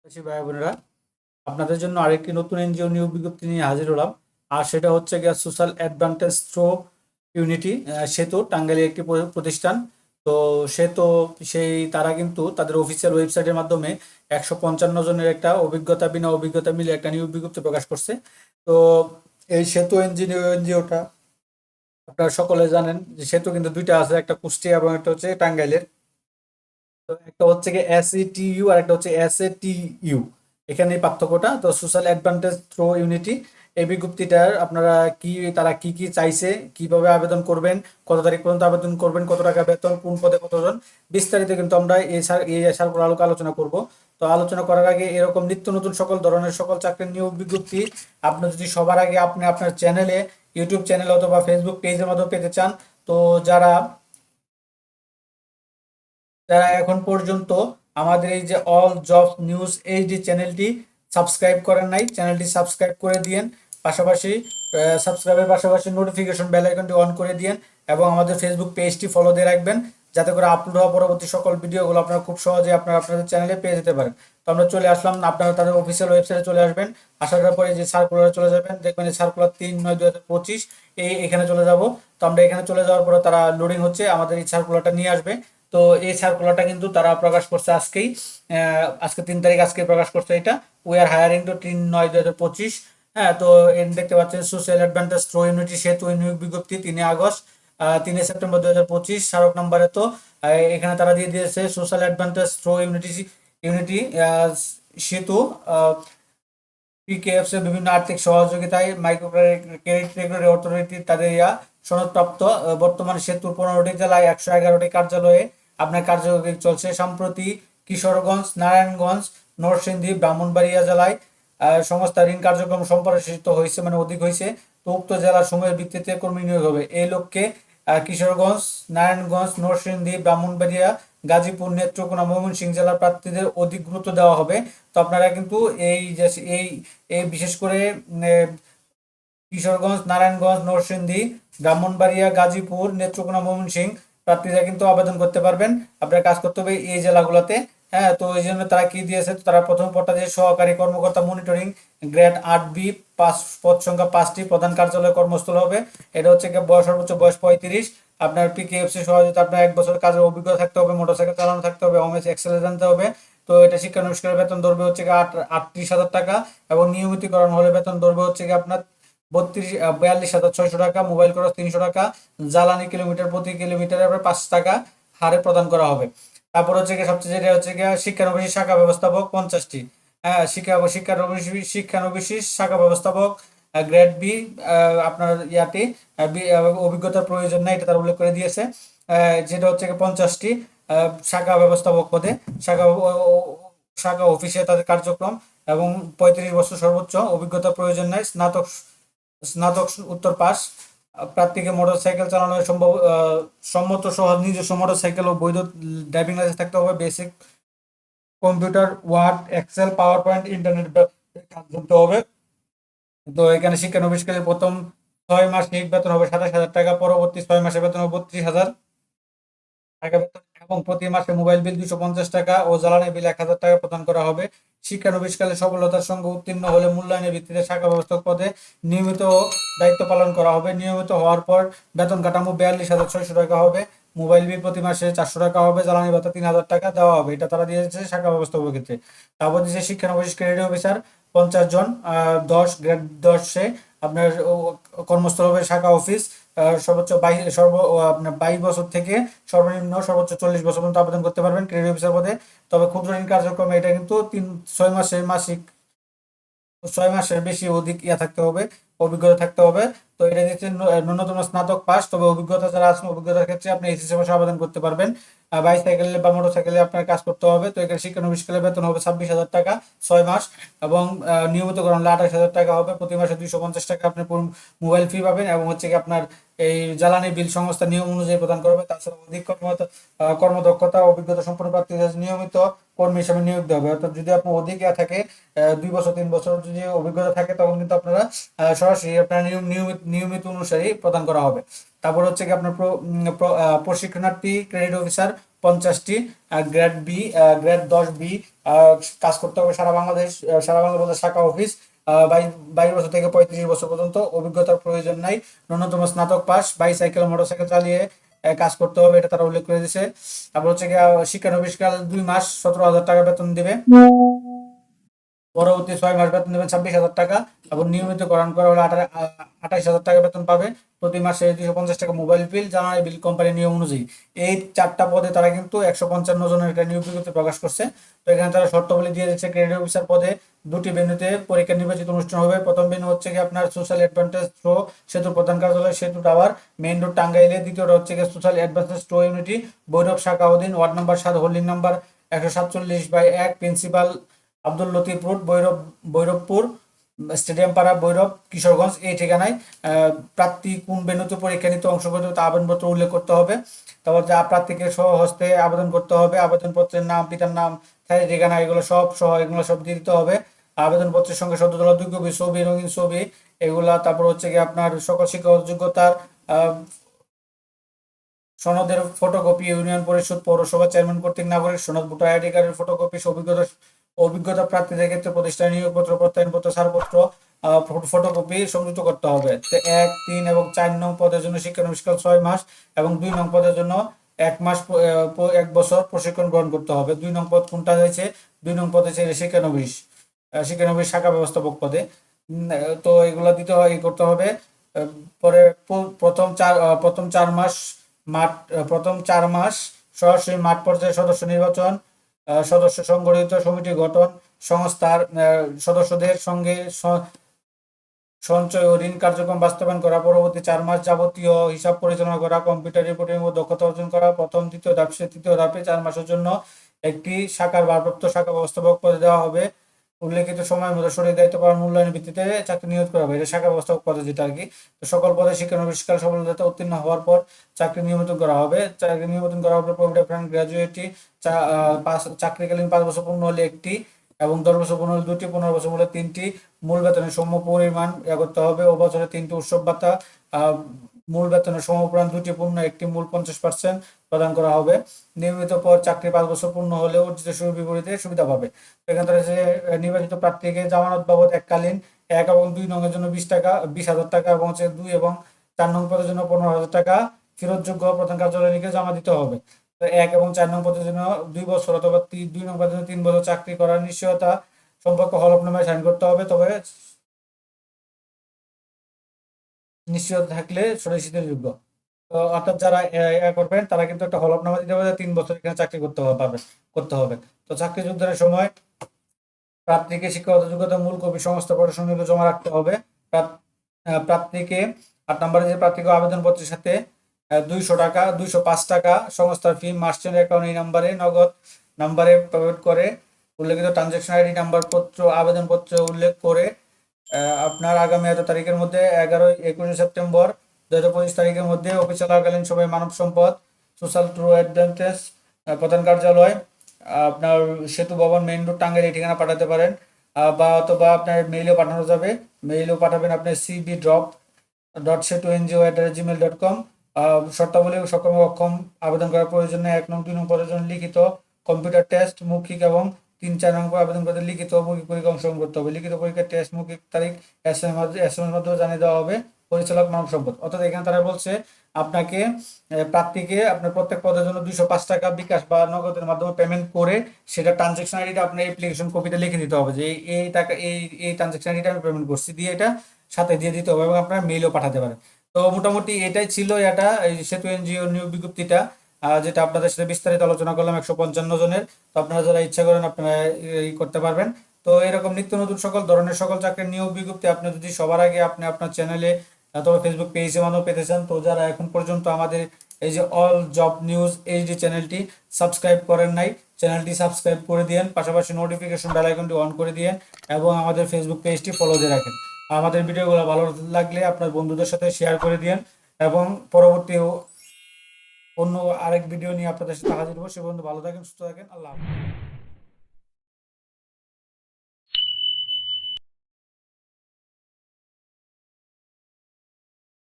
ভাই বোনেরা, আপনাদের জন্য আরেকটি নতুন এনজিও নিয়োগ বিজ্ঞপ্তি নিয়ে হাজির হলাম। আর সেটা হচ্ছে গিয়া সোশ্যাল অ্যাডভান্টেজ থ্রো ইউনিটি সেতু টাঙ্গাইলের একটি প্রতিষ্ঠান। তো সেতু তারা কিন্তু তাদের অফিসিয়াল ওয়েবসাইটের মাধ্যমে 155 জনের একটা অভিজ্ঞতা বিনা অভিজ্ঞতা মিলে একটা নিয়োগ বিজ্ঞপ্তি প্রকাশ করছে। তো এই সেতু এনজিওটা আপনারা সকলে জানেন যে সেতু কিন্তু দুইটা আছে, একটা কুষ্টিয়া এবং একটা হচ্ছে টাঙ্গাইলের। তো একটা হচ্ছে কি SETU আর একটা হচ্ছে SATU, এখানে এই পার্থক্যটা। তো সোশ্যাল অ্যাডভান্টেজ থ্রো ইউনিটি এই বিজ্ঞপ্তিটার আপনারা কি, তারা কি কি চাইছে, কিভাবে আবেদন করবেন, কত তারিখ পর্যন্ত আবেদন করবেন, কত টাকা বেতন, কোন পদে কতজন, বিস্তারিত কিন্তু আমরা এই সার্কুলার আলোকে আলোচনা করব। তো আলোচনা করার আগে এরকম নিত্য নতুন সকল ধরনের সকল চাকরির নিয়োগ বিজ্ঞপ্তি আপনি যদি সবার আগে আপনি আপনার চ্যানেলে, ইউটিউব চ্যানেল অথবা ফেসবুক পেজের মাধ্যমে পেতে চান, তো যারা যারা এখন পর্যন্ত আমাদের এই যে অল জব নিউজ এইচডি চ্যানেলটি সাবস্ক্রাইব করেন নাই, চ্যানেলটি সাবস্ক্রাইব করে দিয়েন। পাশাপাশি সাবস্ক্রাইবের পাশাপাশি নোটিফিকেশন বেল আইকনটি অন করে দিয়েন এবং আমাদের ফেসবুক পেজটি ফলো দিয়ে রাখবেন, যাতে করে আপলোড হওয়া পরবর্তী সকল ভিডিওগুলো আপনারা খুব সহজে আপনাদের চ্যানেলে পেয়ে যেতে পারেন। তো আমরা চলে আসলাম, আপনারা তাদের অফিসিয়াল ওয়েবসাইটে চলে আসবেন। আসার পরে যে সার্কুলারে চলে যাবেন, দেখবেন এই সার্কুলার 3/9/2025 এখানে চলে যাব। তো আমরা এখানে চলে যাওয়ার পরে তারা লোডিং হচ্ছে, আমাদের এই সার্কুলারটা নিয়ে আসবে। তো এই সার্কুলারটা কিন্তু তারা প্রকাশ করছে আজকেই, আজকে 3 তারিখ, আজকে প্রকাশ করছে এটা। We are hiring to 3/9/2025। হ্যাঁ, তো দেখতে পাচ্ছেন সোশ্যাল অ্যাডভান্টেজ থ্রো ইউনিটি সেতু নিয়োগ বিজ্ঞপ্তি 3 আগস্ট, 3 সেপ্টেম্বর 2025, স্মারক নম্বরে। তো এখানে তারা দিয়ে দিয়েছে social advantage through unity unity সেতু পিকেএফস এর বিভিন্ন আর্থিক সহযোগিতায় মাইক্রো ক্রেডিট রেগুলেটরি অথরিটি তাদের সনদপ্রাপ্ত। বর্তমানে সেতুর 15টি জেলায় 111টি কার্যালয়ে আপনার কার্যক্রম চলছে। সম্প্রতি কিশোরগঞ্জ, নারায়ণগঞ্জ, নরসিংদী, ব্রাহ্মণবাড়িয়া জেলায় সংস্থা ঋণ কার্যক্রম সম্প্রসারিত হয়েছে, মানে অধিক হয়েছে। তো উক্ত জেলার সময়ের ভিত্তিতে কর্মী নিয়োগ হবে। এই লক্ষ্যে কিশোরগঞ্জ, নারায়ণগঞ্জ, নরসিংদী, ব্রাহ্মণবাড়িয়া, গাজীপুর, নেত্রকোনা, ময়মনসিংহ জেলার প্রার্থীদের অধিক গুরুত্ব দেওয়া হবে। তো আপনারা কিন্তু এই যে এই এই বিশেষ করে কিশোরগঞ্জ, নারায়ণগঞ্জ, নরসিংদী, ব্রাহ্মণবাড়িয়া, গাজীপুর, নেত্রকোনা, ময়মনসিংহ প্রার্থীরা কিন্তু আবেদন করতে পারবেন। আপনার কাজ করতে হবে এই জেলাগুলোতে। হ্যাঁ, তো এই জন্য তারা কি দিয়েছে, তারা প্রথম পদটা যে সহকারী কর্মকর্তা মনিটরিং গ্রেড 8B, পদ সংখ্যা 5টি, প্রধান কার্যালয় কর্মস্থল হবে। এটা হচ্ছে কি সর্বোচ্চ বয়স 35। আপনার পিকেএফসি সহযোগিতা, আপনার 1 বছর কাজের অভিজ্ঞতা থাকতে হবে, মোটরসাইকেল চালানো থাকতে হবে, হোম এক্সেল জানতে হবে। তো এটা শিক্ষানবিষ্কারের বেতন ধরবে হচ্ছে কি 38,000 টাকা, এবং নিয়মিতকরণ হলে বেতন ধরবে হচ্ছে কি আপনার 42,600 টাকা। মোবাইল খরচ 300 টাকা। জ্বালানি কিলোমিটার প্রতি কিলোমিটারে আপনার 5 টাকা হারে প্রদান করা হবে। তারপর হচ্ছে গিয়ে সবচেয়ে যেটা হচ্ছে গিয়ে শিক্ষানবিশ শাখা ব্যবস্থাপক 50টি। হ্যাঁ, শিক্ষানবিশ শাখা ব্যবস্থাপক গ্রেড বি, আপনার অভিজ্ঞতার প্রয়োজন নেই, এটা তারা উল্লেখ করে দিয়েছে। যেটা হচ্ছে গিয়ে 50টি শাখা ব্যবস্থাপক পদে, শাখা শাখা অফিসে তাদের কার্যক্রম, এবং 35 বছর সর্বোচ্চ অভিজ্ঞতা প্রয়োজন নেই। স্নাতক স্নাতক উত্তর পাস। প্রার্থীকে মোটরসাইকেল চালানোর সম্মত সহ নিজস্ব মোটরসাইকেল ও বৈধ ড্রাইভিং লাইসেন্স থাকতে হবে। Basic computer, Word, Excel, PowerPoint, internet কাজ জানতে হবে। তো এখানে শিক্ষানবিশকালে প্রথম 6 মাস বেতন হবে 27,000 টাকা, পরবর্তী 6 মাসের বেতন হবে 32,000 টাকা বেতন, এবং প্রতি মাসে মোবাইল বিল 250 টাকা ও জ্বালানি বিল 1,000 টাকা প্রদান করা হবে। শিক্ষানবিশকালে সফলতার সঙ্গে উত্তীর্ণ হলে মূল্যায়নের ভিত্তিতে শাখা ব্যবস্থাপক পদে নিয়মিত দায়িত্ব পালন করা হবে। নিয়মিত হওয়ার পর বেতন কাঠামো 42,600 টাকা হবে। মোবাইল বিল প্রতি মাসে 400 টাকা হবে। জ্বালানি ভাতা 3,000 টাকা দেওয়া হবে। এটা তারা দিয়েছে শাখা ব্যবস্থাপকের ক্ষেত্রে। তারপর দিয়েছে শিক্ষানবিশ ক্রেডিট অফিসার 50 জন, 10 গ্রেড 10-এ আপনার কর্মস্থল হবে শাখা অফিস। সর্বোচ্চ 22 বছর থেকে সর্বোচ্চ 40 বছর পর্যন্ত আবেদন করতে পারবেন ক্রেডিট অফিসার পদে। তবে ক্ষুদ্র ঋণ কার্যক্রমে এটা কিন্তু 6 মাসের মাসিক, 6 মাসের বেশি অধিক থাকতে হবে, অভিজ্ঞতা থাকতে হবে। তো এটা দিচ্ছে ন্যূনতম স্নাতক পাস। তবে অভিজ্ঞতা যারা আছেন, অভিজ্ঞতার ক্ষেত্রে আপনি এসএসসি পাশে আবেদন করতে পারবেন। বাইসাইকেলে বা মোটরসাইকেলে আপনার কাজ করতে হবে। তো এখানে শিক্ষানবিশকালে বেতন হবে 26,000 টাকা 6 মাস, এবং নিয়মিতকরণ হলে 28,000 টাকা হবে। প্রতি মাসে 250 টাকা আপনি মোবাইল ফি পাবেন, এবং হচ্ছে কি আপনার এই জ্বালানি বিল সংস্থা নিয়ম অনুযায়ী প্রদান করবে। তাছাড়া অধিক কর্মদক্ষতা অভিজ্ঞতা সম্পন্ন প্রার্থীদের নিয়মিত কর্মী হিসেবে নিয়োগ দেওয়া হবে। অর্থাৎ যদি আপনার অধিক থাকে, 2 বছর 3 বছর যদি অভিজ্ঞতা থাকে, তখন কিন্তু আপনারা সরাসরি আপনারা নিয়মিত অনুসারে প্রদান করা হবে। তারপর হচ্ছে কি আপনার প্রশিক্ষণার্থী ক্রেডিট অফিসার 50টি, গ্রেড বি, গ্রেড 10B কাজ করতে হবে সারা বাংলাদেশ, সারা বাংলাদেশ শাখা অফিস। 22 বছর থেকে 35 বছর পর্যন্ত, অভিজ্ঞতার প্রয়োজন নাই, ন্যূনতম স্নাতক পাস, বাইসাইকেল মোটরসাইকেল চালিয়ে কাজ করতে হবে, এটা তারা উল্লেখ করে দিয়েছে। তারপর হচ্ছে গিয়ে শিক্ষানবিশকাল 2 মাস 17,000 টাকা বেতন দিবে, পরবর্তী 6 মাস বেতন দেবেন 26,000 টাকা, এবং নিয়মিতকরণ করা হলে 28,000 টাকা বেতন পাবে। প্রতি মাসে 250 টাকা মোবাইল বিল, জ্বালানি বিল কোম্পানির নিয়ম অনুযায়ী। এই 4টা পদে তারা কিন্তু 155 জনের একটা নিয়োগ বিজ্ঞপ্তি প্রকাশ করছে। তো এখানে তারা শর্তাবলী দিয়ে দিচ্ছে, ক্রেডিট অফিসার পদে 2টি ভেন্যুতে পরীক্ষা নির্বাচিত অনুষ্ঠান হবে। প্রথম ভেন্যু হচ্ছে কি আপনার সোশ্যাল অ্যাডভান্টেজ প্রো সেতু প্রধান কার্যালয়, সেতু টাওয়ার, মেইন রোড, টাঙ্গাইলে। দ্বিতীয়টা হচ্ছে কি social advantage pro unity, Bhairab শাখা অধীন, ward number 7, holding number 147/1, principal Abdul Latif road, Bhairabpur, stadium পাড়া, ভৈরব, কিশোরগঞ্জ, এই ঠিকানায়। প্রার্থী কোন ভেন্যুতে পরীক্ষা নিতে অংশগ্রহণ করতে আবেদনপত্র উল্লেখ করতে হবে। তারপর যে প্রার্থীকে স্বহস্তে আবেদন করতে হবে, আবেদনপত্রের নাম, পিতার নাম, ঠিকানা, এগুলো সব সহ এগুলো সব দিয়ে দিতে হবে। আবেদনপত্রের সঙ্গে সদ্য তোলা 2 কপি ছবি, রঙিন ছবি, এগুলা। তারপর হচ্ছে কি আপনার সকল শিক্ষাগত যোগ্যতার সনদের ফটোকপি, ইউনিয়ন পরিষদ, পৌরসভা চেয়ারম্যান কর্তৃক নাগরিক সনদ, ভোটার আইডি কার্ডের ফটোকপি, অভিজ্ঞতা প্রার্থীদের ক্ষেত্রে প্রতিষ্ঠান নিয়োগপত্র, প্রত্যয়নপত্র, ছাড়পত্র, ফটোকপি সংযুক্ত করতে হবে। 1, 3 এবং 4 নং পদের জন্য শিক্ষানবিশকাল 6 মাস, এবং 2 নং পদের জন্য 1 মাস 1 বছর প্রশিক্ষণ গ্রহণ করতে হবে। 2 নং পদ কোনটা হয়েছে? 2 নং পদে ছিল শিক্ষানবিশ শাখা ব্যবস্থাপক পদে। তো এগুলা দিতে হয়, করতে হবে। পরে প্রথম 4 মাস প্রথম 4 মাস সরাসরি মাঠ পর্যায়ে সদস্য নির্বাচন, সদস্য সংগঠিত কমিটি গঠন, সংস্থার সদস্যদের সঙ্গে সঞ্চয় ও ঋণ কার্যক্রম বাস্তবায়ন করা, পরবর্তী 4 মাস যাবতীয় হিসাব পরিচালনা করা, কম্পিউটার রিপোর্টিং ও দক্ষতা অর্জন করা। প্রথম, দ্বিতীয় ধাপ, তৃতীয় ধাপে 4 মাসের জন্য একটি শাখার ভারপ্রাপ্ত শাখা ব্যবস্থাপক পদে দেওয়া হবে। উল্লেখিত সময়ের মধ্যে সঠিক দায়িত্ব পালন মূল্যায়নের ভিত্তিতে চাকরি নিয়োগ করা হবে। এটা শাখা ব্যবস্থাপক পদে যেটা আর কি। তো সকল পদে শিক্ষানবিশকাল সফলতা উত্তীর্ণ হওয়ার পর চাকরি নিয়মিত করা হবে। চাকরি নিয়মিত করা হবে প্রভিডেন্ট গ্র্যাজুয়েটি, চাকরিকালীন 5 বছর পূর্ণ হলে 1টি, এবং 10 বছর পূর্ণ হলে 2টি, 15 বছর হলে 3টি। মূল বেতনের সম পরিমাণ করতে হবে ও বছরে 3টি উৎসব ভাতা। মূল বেতনের সমপরিমাণ 2টি পূর্ণ, 1টি মূল 50% প্রদান করা হবে। নিয়মিত পর চাকরি 5 বছর পূর্ণ হলে অর্জিত বিপরীতে সুবিধা পাবে। এখান থেকে যে নির্বাচিত প্রার্থীকে জামানত বাবদ এককালীন 1 এবং 2 নংয়ের জন্য 20,000 টাকা, এবং 2 এবং 4 নং পদের জন্য 15,000 টাকা ফেরতযোগ্য প্রধান কার্যালয়কে জমা দিতে হবে। তো 1 এবং 4 নং পদের জন্য 2 বছর অথবা 2 নং পদের জন্য 3 বছর চাকরি করার নিশ্চয়তা সম্পর্ক হলফনামায় সাইন করতে হবে। তবে নিশ্চয়তা থাকলে যোগ্য। তো অর্থাৎ যারা করবেন তারা কিন্তু একটা হলফনামা দিতে হবে, 3 বছর এখানে চাকরি করতে হবে। তো চাকরি যোগদানের সময় প্রার্থীকে শিক্ষাগত যোগ্যতা মূল কপি সমস্ত প্রশাসনিক জমা রাখতে হবে। প্রার্থীকে 8 নম্বরে যে প্রার্থীকে আবেদনপত্রের সাথে 205 টাকা সংস্থার ফি মার্চেন্ট অ্যাকাউন্ট এই নাম্বারে নগদ নাম্বারে প্রভাইড করে উল্লেখিত ট্রানজাকশন আইডি নাম্বার পত্র আবেদনপত্র উল্লেখ করে আপনার আগামী এত তারিখের মধ্যে 21 সেপ্টেম্বর 2025 তারিখের মধ্যে অফিস চলাকালীন সময় মানব সম্পদ সোশ্যাল ট্রু অ্যাডভান্টেজ প্রধান কার্যালয়, আপনার সেতু ভবন, মেইন রোড, টাঙ্গাইল, এই ঠিকানা পাঠাতে পারেন। বা অথবা আপনার মেইলেও পাঠানো যাবে। মেইলেও পাঠাবেন আপনার cb.setu@gmail.com। শর্তাবলী সক্ষম অক্ষম আবেদন করার প্রয়োজন নেই। 1 নং 2 নং পদের জন্য লিখিত কম্পিউটার টেস্ট, মৌখিক, এবং 3, 4 নং আবেদন করতে লিখিত মৌখিক পরীক্ষা অংশগ্রহণ করতে হবে। লিখিত পরীক্ষার টেস্ট মৌখিক তারিখ SMS মাধ্যমে জানিয়ে দেওয়া হবে পরিচালক মানব সম্পদ। অর্থাৎ এখানে তারা বলছে আপনাকে প্রার্থীকে আপনার প্রত্যেক পদের জন্য 205 টাকা বিকাশ বা নগদের মাধ্যমে পেমেন্ট করে সেটা ট্রানজাকশন আইডিটা আপনার অ্যাপ্লিকেশন কপিতে লিখে দিতে হবে যে এই টাকা এই ট্রানজাকশন আইডিটা আমি পেমেন্ট করছি, দিয়ে এটা সাথে দিয়ে দিতে হবে, এবং আপনার মেইলও পাঠাতে পারেন। তো মোটামুটি এটাই ছিল এই সেতু এনজিও নিয়োগ বিজ্ঞপ্তিটা, যেটা আপনাদের সাথে বিস্তারিত আলোচনা করলাম 155 জনের। তো আপনারা যারা ইচ্ছা করেন আপনারা করতে পারবেন। তো এরকম নিত্য নতুন সকল ধরনের সকল চাকরির নিয়োগ বিজ্ঞপ্তি আপনি যদি সবার আগে আপনি আপনার চ্যানেলে অথবা ফেসবুক পেজে মাধ্যমে পেতে চান, তো যারা এখন পর্যন্ত আমাদের এই যে অল জব নিউজ এইচডি চ্যানেলটি সাবস্ক্রাইব করেন নাই, চ্যানেলটি সাবস্ক্রাইব করে দিয়েন, পাশাপাশি নোটিফিকেশন বেল আইকনটি অন করে দিয়েন, এবং আমাদের ফেসবুক পেজটি ফলো দিয়ে রাখেন। আমাদের ভিডিওগুলো ভালো লাগলে আপনার বন্ধুদের সাথে শেয়ার করে দিয়েন, এবং পরবর্তী অন্য আরেক ভিডিও নিয়ে আপনাদের সাথে হাজির হবো। সে পর্যন্ত ভালো থাকেন, সুস্থ থাকেন। আল্লাহ হাফেজ।